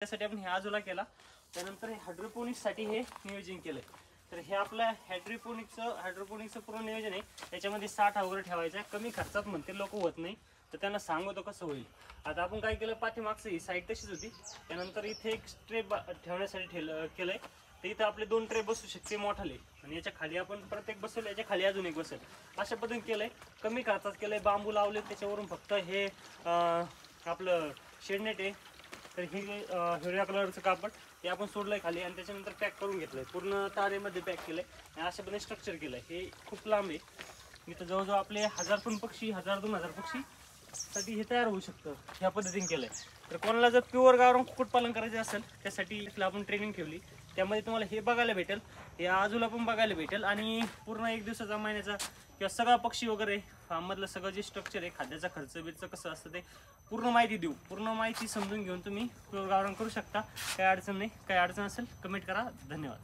त्यासाठी आपण हे आजोला केला. त्यानंतर हायड्रोपोनिक्स साठी हे नियोजन केलंय. तर हे आपलं हायड्रोपोनिक्सचं पूर्ण नियोजन आहे. त्याच्यामध्ये 60 वगैरे ठेवायचं, कमी खर्चात म्हणते लोक होत नाही, तर त्यांना सांगतो कसं होईल. आता आपण काय केलं, पाठीमागचं ही साईड तशीच होती. त्यानंतर इथे एक ट्रे ठेवण्यासाठी केलंय. तर इथं आपले 2 ट्रे बसू शकते मोठाले, आणि याच्या खाली आपण प्रत्येक बसेल, याच्या खाली अजून एक बसेल, अशा पद्धतीने केलंय. कमी खर्चात केलंय. बांबू लावले, त्याच्यावरून फक्त हे आपलं शेडनेट आहे. तर हे हिरव्या कलरचं कापड हे आपण सोडलंय खाली, आणि त्याच्यानंतर पॅक करून घेतलंय. पूर्ण तारेमध्ये पॅक केलंय आणि अशा पद्धतीने स्ट्रक्चर केलंय. हे खूप लांब आहे. इथं जवळजवळ आपले 1000 पण पक्षी, 1000-2000 पक्षी साठी हे तयार होऊ शकतं. ह्या पद्धतीने केलंय. तर कोणाला जर प्युअर गावरान कुक्कुटपालन करायचं असेल, त्यासाठी आपण ट्रेनिंग ठेवली. त्यामध्ये तुम्हाला हे बघायला भेटेल, हे आजूला पण बघायला भेटेल, आणि पूर्ण 1 दिवसाचा, महिन्याचा किंवा सगळा पक्षी वगैरे फार्ममधलं सगळं जे स्ट्रक्चर आहे, खाद्याचा खर्च बिर्च कसं असतं ते पूर्ण माहिती देऊ. पूर्ण माहिती समजून घेऊन तुम्ही प्युअर गावरान करू शकता. काही अडचण नाही. काही अडचण असेल कमेंट करा. धन्यवाद.